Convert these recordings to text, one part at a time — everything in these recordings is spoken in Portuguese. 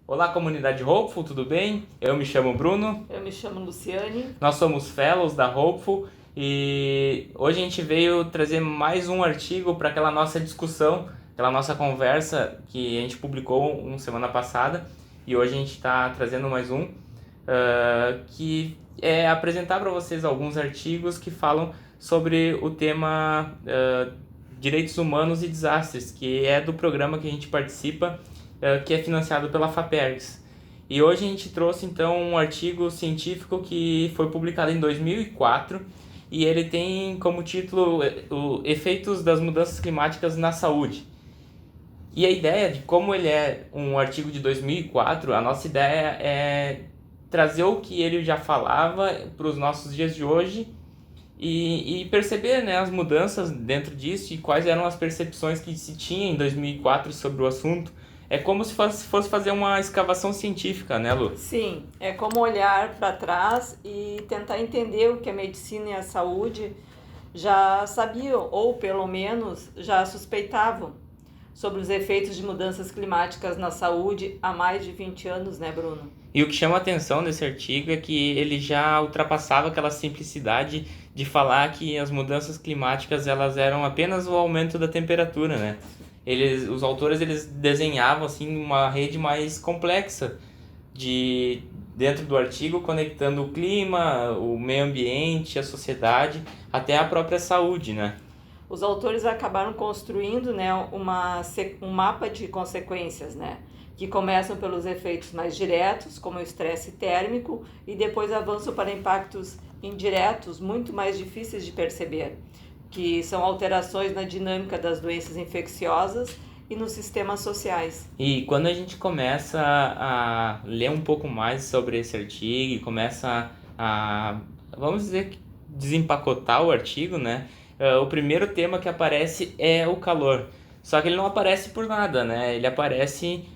Olá, comunidade Hopeful, tudo bem? Eu me chamo Bruno, Eu me chamo Luciane. nós somos Fellows da Hopeful e hoje a gente veio trazer mais um artigo para aquela nossa discussão, aquela nossa conversa que a gente publicou uma semana passada e hoje a gente está trazendo mais um, que é apresentar para vocês alguns artigos que falam sobre o tema Direitos Humanos e Desastres, que é do programa que a gente participa, que é financiado pela FAPERGS. E hoje a gente trouxe então um artigo científico que foi publicado em 2004 e ele tem como título Efeitos das Mudanças Climáticas na Saúde. E a ideia de como ele é um artigo de 2004, a nossa ideia é trazer o que ele já falava para os nossos dias de hoje e perceber, né, as mudanças dentro disso e quais eram as percepções que se tinha em 2004 sobre o assunto. É como se fosse fazer uma escavação científica, né, Lu? Sim, é como olhar para trás e tentar entender o que a medicina e a saúde já sabiam, ou pelo menos já suspeitavam, sobre os efeitos de mudanças climáticas na saúde há mais de 20 anos, né, Bruno? E o que chama a atenção desse artigo é que ele já ultrapassava aquela simplicidade de falar que as mudanças climáticas elas eram apenas o aumento da temperatura, né? Os autores eles desenhavam assim uma rede mais complexa de dentro do artigo conectando o clima, o meio ambiente, a sociedade, até a própria saúde, né? Os autores acabaram construindo, né, um mapa de consequências, né, que começam pelos efeitos mais diretos, como o estresse térmico, e depois avançam para impactos indiretos, muito mais difíceis de perceber, que são alterações na dinâmica das doenças infecciosas e nos sistemas sociais. E quando a gente começa a ler um pouco mais sobre esse artigo e começa vamos dizer, desempacotar o artigo, né? O primeiro tema que aparece é o calor. Só que ele não aparece por nada, né? Ele aparece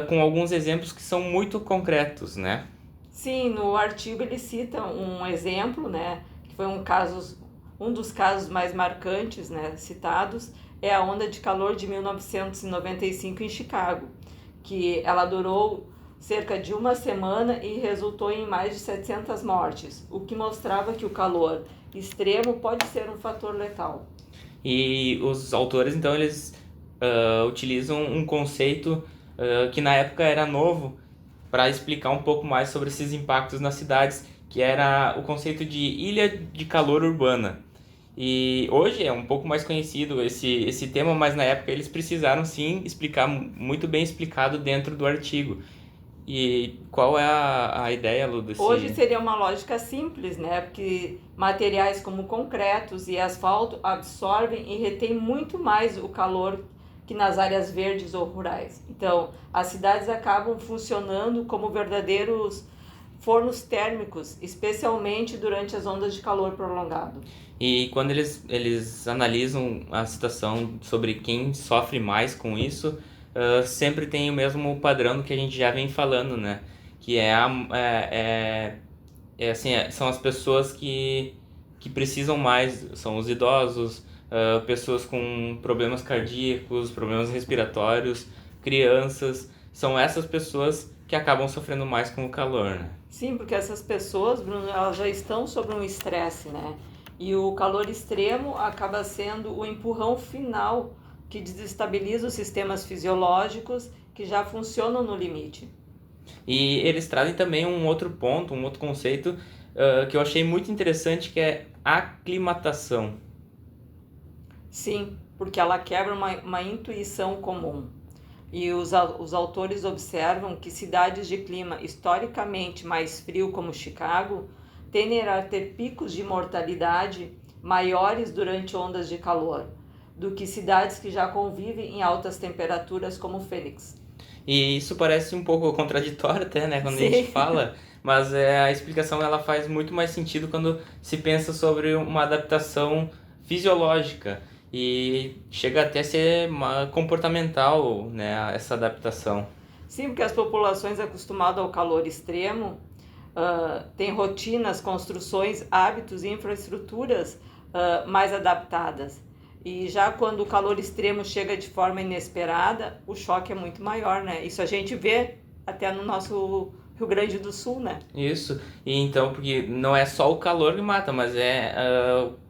com alguns exemplos que são muito concretos, né? Sim, no artigo ele cita um exemplo, né, que foi um dos casos mais marcantes, né, citados, é a onda de calor de 1995 em Chicago, que ela durou cerca de uma semana e resultou em mais de 700 mortes, o que mostrava que o calor extremo pode ser um fator letal. E os autores, então, eles utilizam um conceito que na época era novo para explicar um pouco mais sobre esses impactos nas cidades, que era o conceito de ilha de calor urbana. E hoje é um pouco mais conhecido esse tema, mas na época eles precisaram sim explicar muito bem explicado dentro do artigo. E qual é a ideia, Lu, Hoje desse... seria uma lógica simples, né? Porque materiais como concretos e asfalto absorvem e retêm muito mais o calor que nas áreas verdes ou rurais. Então, as cidades acabam funcionando como verdadeiros fornos térmicos, especialmente durante as ondas de calor prolongado. E quando eles analisam a situação sobre quem sofre mais com isso, sempre tem o mesmo padrão do que a gente já vem falando, né? Que assim, são as pessoas que precisam mais, são os idosos, pessoas com problemas cardíacos, problemas respiratórios, crianças, são essas pessoas que acabam sofrendo mais com o calor, né? Sim, porque essas pessoas, Bruno, elas já estão sob um estresse, né? E o calor extremo acaba sendo o empurrão final que desestabiliza os sistemas fisiológicos que já funcionam no limite. E eles trazem também um outro ponto, um outro conceito que eu achei muito interessante, que é aclimatação. Sim, porque ela quebra uma intuição comum. E os autores observam que cidades de clima historicamente mais frio, como Chicago, tendem a ter picos de mortalidade maiores durante ondas de calor do que cidades que já convivem em altas temperaturas, como Phoenix. E isso parece um pouco contraditório até, né, quando a gente Sim. fala, mas a explicação ela faz muito mais sentido quando se pensa sobre uma adaptação fisiológica e chega até a ser comportamental, né, essa adaptação. Sim, porque as populações acostumadas ao calor extremo têm rotinas, construções, hábitos e infraestruturas mais adaptadas. E já quando o calor extremo chega de forma inesperada, o choque é muito maior, né? Isso a gente vê até no nosso Rio Grande do Sul, né? Isso, e então, porque não é só o calor que mata, mas é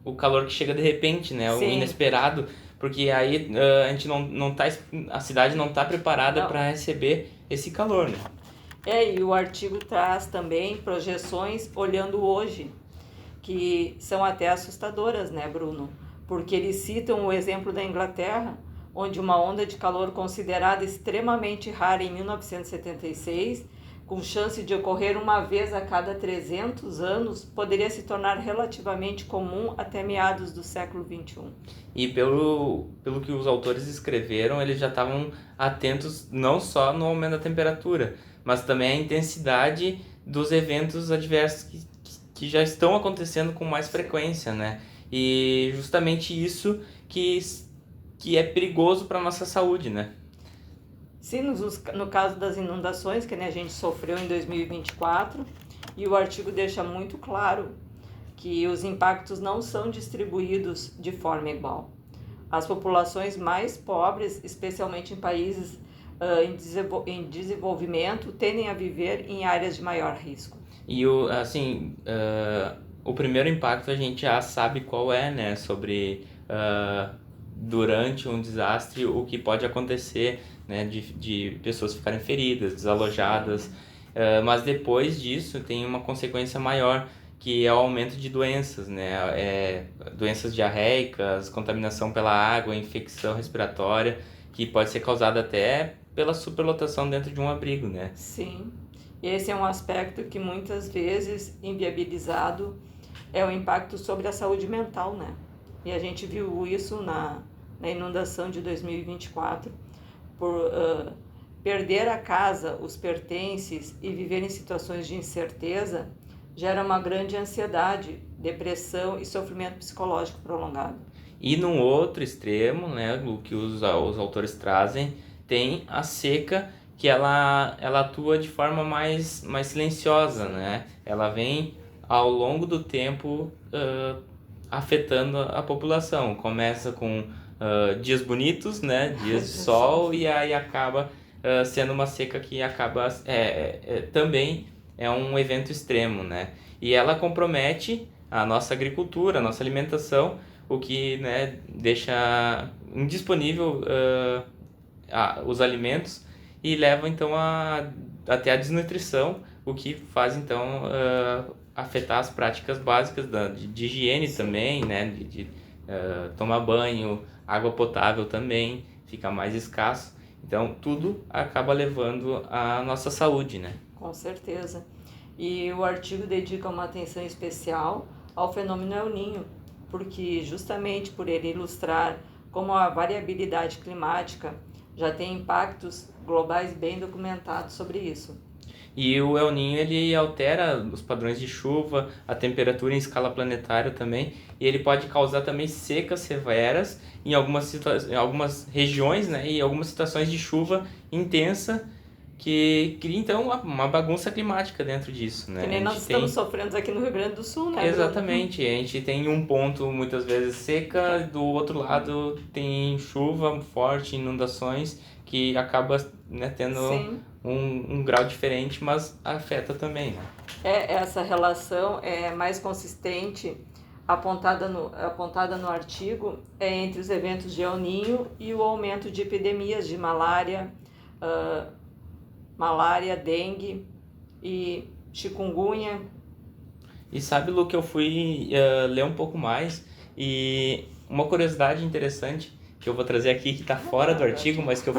o calor que chega de repente, né? O Sim. inesperado, porque aí a gente não tá, a cidade não tá preparada Não. para receber esse calor, né? E o artigo traz também projeções olhando hoje, que são até assustadoras, né, Bruno? Porque eles citam o exemplo da Inglaterra, onde uma onda de calor considerada extremamente rara em 1976, com chance de ocorrer uma vez a cada 300 anos, poderia se tornar relativamente comum até meados do século XXI. E pelo que os autores escreveram, eles já estavam atentos não só no aumento da temperatura, mas também à intensidade dos eventos adversos que já estão acontecendo com mais frequência, né? E justamente isso que é perigoso para a nossa saúde, né? Sim, no caso das inundações, que a gente sofreu em 2024, e o artigo deixa muito claro que os impactos não são distribuídos de forma igual. As populações mais pobres, especialmente em países em desenvolvimento, tendem a viver em áreas de maior risco. E o primeiro impacto a gente já sabe qual é, né? Sobre durante um desastre o que pode acontecer, né? De pessoas ficarem feridas, desalojadas. Mas depois disso tem uma consequência maior, que é o aumento de doenças, né? Doenças diarreicas, contaminação pela água, infecção respiratória, que pode ser causada até pela superlotação dentro de um abrigo, né? Sim, esse é um aspecto que muitas vezes inviabilizado é o impacto sobre a saúde mental, né? E a gente viu isso na inundação de 2024, por perder a casa, os pertences e viver em situações de incerteza, gera uma grande ansiedade, depressão e sofrimento psicológico prolongado. E num outro extremo, né, o que os autores trazem, tem a seca, que ela atua de forma mais silenciosa, né? Ela vem ao longo do tempo afetando a população. Começa com dias bonitos, né? Dias de sol, e aí acaba sendo uma seca que acaba também é um evento extremo, né? E ela compromete a nossa agricultura, a nossa alimentação, o que, né, deixa indisponível os alimentos e leva então até a desnutrição, o que faz então afetar as práticas básicas de higiene. Sim. Também, né, de tomar banho, água potável também fica mais escasso. Então tudo acaba levando à nossa saúde, né? Com certeza. E o artigo dedica uma atenção especial ao fenômeno El Niño, porque justamente por ele ilustrar como a variabilidade climática já tem impactos globais bem documentados sobre isso. E o El Niño, ele altera os padrões de chuva, a temperatura em escala planetária também, e ele pode causar também secas severas em algumas regiões, né, e algumas situações de chuva intensa, que cria então uma bagunça climática dentro disso, né? Que nem nós estamos sofrendo aqui no Rio Grande do Sul, né? Exatamente, a gente tem um ponto muitas vezes seca, do outro lado tem chuva forte, inundações, que acaba, né, tendo um grau diferente, mas afeta também, né? Essa relação é mais consistente, apontada no artigo, entre os eventos de El Niño e o aumento de epidemias de malária, dengue e chikungunya. E sabe, Lu, que eu fui ler um pouco mais, e uma curiosidade interessante que eu vou trazer aqui, que está fora do artigo, mas que eu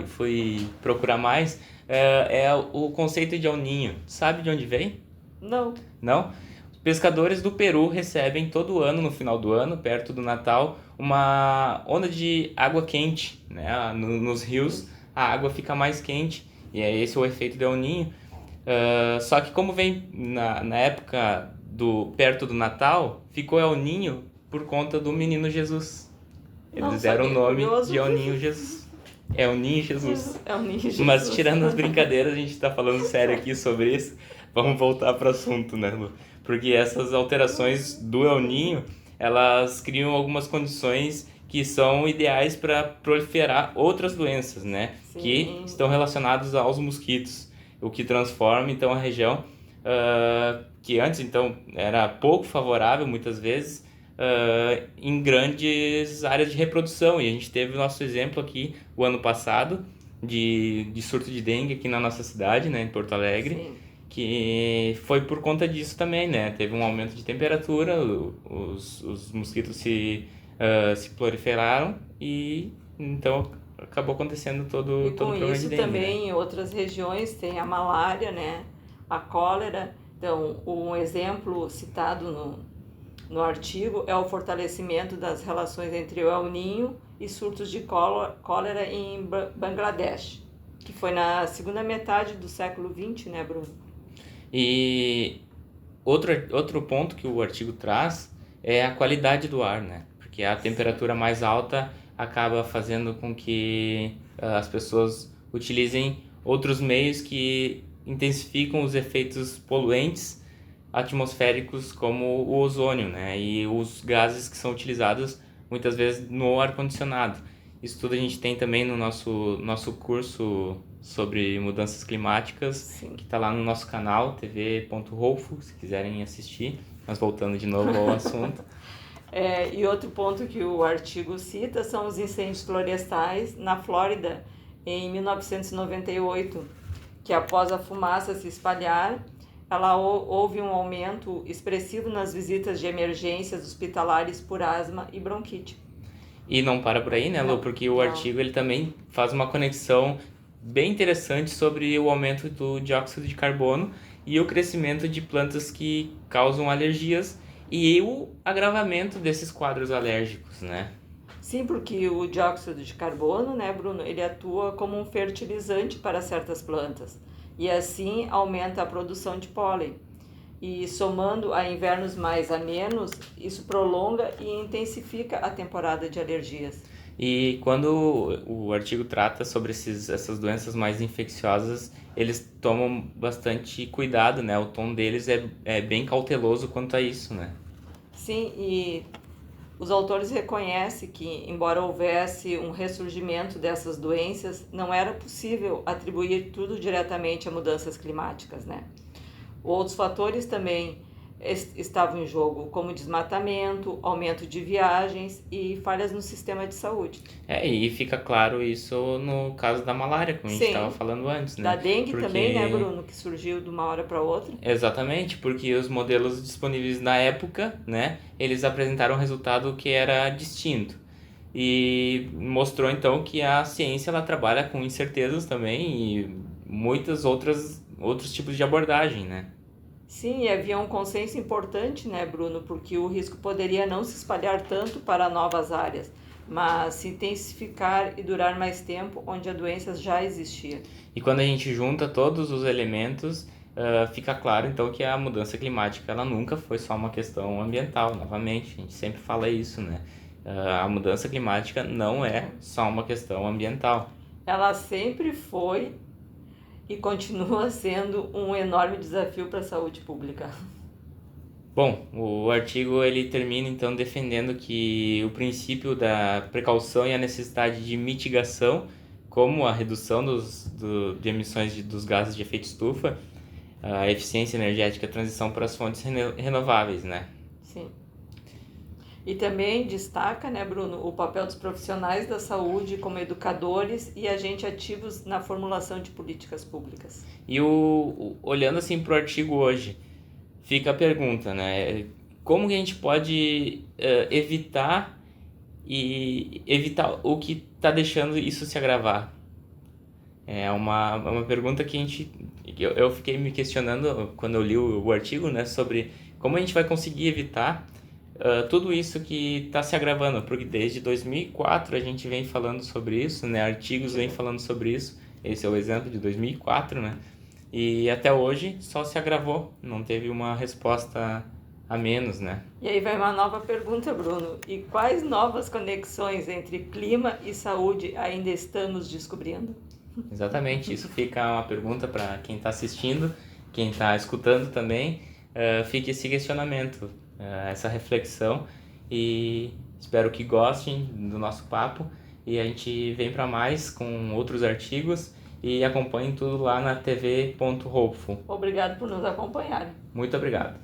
fui procurar mais, é o conceito de El Niño. Sabe de onde vem? Não. Não? Os pescadores do Peru recebem todo ano, no final do ano, perto do Natal, uma onda de água quente, né? Nos rios a água fica mais quente, e é esse o efeito do El Niño. Só que como vem na época perto do Natal, ficou El Niño por conta do menino Jesus. Eles deram o nome de El Niño Jesus. É o Niño Jesus. É o Niño Jesus. Mas tirando as brincadeiras, a gente tá falando sério aqui sobre isso. Vamos voltar pro assunto, né, Lu? Porque essas alterações do El Niño, elas criam algumas condições que são ideais para proliferar outras doenças, né? Sim. Que estão relacionadas aos mosquitos. o que transforma então a região que antes então era pouco favorável muitas vezes em grandes áreas de reprodução. E a gente teve o nosso exemplo aqui o ano passado de surto de dengue aqui na nossa cidade, né, em Porto Alegre. Sim. Que foi por conta disso também, né? Teve um aumento de temperatura, os mosquitos se proliferaram e então acabou acontecendo todo E o com problema de isso dengue, também né? em outras regiões tem a malária, né? A cólera. Então, um exemplo citado no artigo é o fortalecimento das relações entre o El Niño e surtos de cólera em Bangladesh, que foi na segunda metade do século XX, né, Bruno? E outro ponto que o artigo traz é a qualidade do ar, né? Porque a temperatura mais alta acaba fazendo com que as pessoas utilizem outros meios que intensificam os efeitos poluentes atmosféricos, como o ozônio, né? E os gases que são utilizados muitas vezes no ar-condicionado. Isso tudo a gente tem também no nosso curso sobre mudanças climáticas, Sim. que está lá no nosso canal, tv.rolfo, se quiserem assistir. Mas voltando de novo ao assunto. E outro ponto que o artigo cita são os incêndios florestais na Flórida em 1998, que após a fumaça se espalhar, houve um aumento expressivo nas visitas de emergências hospitalares por asma e bronquite. E não para por aí, né, Lu? Porque o artigo ele também faz uma conexão bem interessante sobre o aumento do dióxido de carbono e o crescimento de plantas que causam alergias e o agravamento desses quadros alérgicos, né? Sim, porque o dióxido de carbono, né, Bruno, ele atua como um fertilizante para certas plantas e assim aumenta a produção de pólen. E somando a invernos mais amenos, isso prolonga e intensifica a temporada de alergias. E quando o artigo trata sobre essas doenças mais infecciosas, eles tomam bastante cuidado, né? O tom deles é bem cauteloso quanto a isso, né? Sim, e os autores reconhecem que, embora houvesse um ressurgimento dessas doenças, não era possível atribuir tudo diretamente a mudanças climáticas, né? Outros fatores também estavam em jogo, como desmatamento, aumento de viagens e falhas no sistema de saúde. E fica claro isso no caso da malária, como a gente estava Sim, falando antes, da né? dengue também, né, Porque Bruno, que surgiu de uma hora para outra. exatamente, porque os modelos disponíveis na época, né, eles apresentaram um resultado que era distinto. E mostrou então que a ciência ela trabalha com incertezas também e muitas outros tipos de abordagem, né? Sim, e havia um consenso importante, né, Bruno, porque o risco poderia não se espalhar tanto para novas áreas, mas se intensificar e durar mais tempo onde a doença já existia. E quando a gente junta todos os elementos, fica claro então que a mudança climática ela nunca foi só uma questão ambiental. Novamente, a gente sempre fala isso, né? A mudança climática não é só uma questão ambiental. Ela sempre foi e continua sendo um enorme desafio para a saúde pública. Bom, o artigo ele termina então defendendo que o princípio da precaução e a necessidade de mitigação, como a redução de emissões dos gases de efeito estufa, a eficiência energética, a transição para as fontes renováveis, né? Sim. E também destaca, né, Bruno, o papel dos profissionais da saúde como educadores e agentes ativos na formulação de políticas públicas. E olhando assim para o artigo hoje, fica a pergunta, né? Como que a gente pode evitar o que está deixando isso se agravar? É uma pergunta que eu fiquei me questionando quando eu li o artigo, né? Sobre como a gente vai conseguir evitar tudo isso que está se agravando, porque desde 2004 a gente vem falando sobre isso, né? Artigos vêm falando sobre isso. Esse é o exemplo de 2004, né? E até hoje só se agravou, não teve uma resposta a menos, né? E aí vai uma nova pergunta, Bruno. E quais novas conexões entre clima e saúde ainda estamos descobrindo? Exatamente, isso fica uma pergunta para quem está assistindo, quem está escutando também, fica esse questionamento, essa reflexão e espero que gostem do nosso papo e a gente vem para mais com outros artigos e acompanhem tudo lá na tv.hopeful. Obrigado por nos acompanharem. Muito obrigado.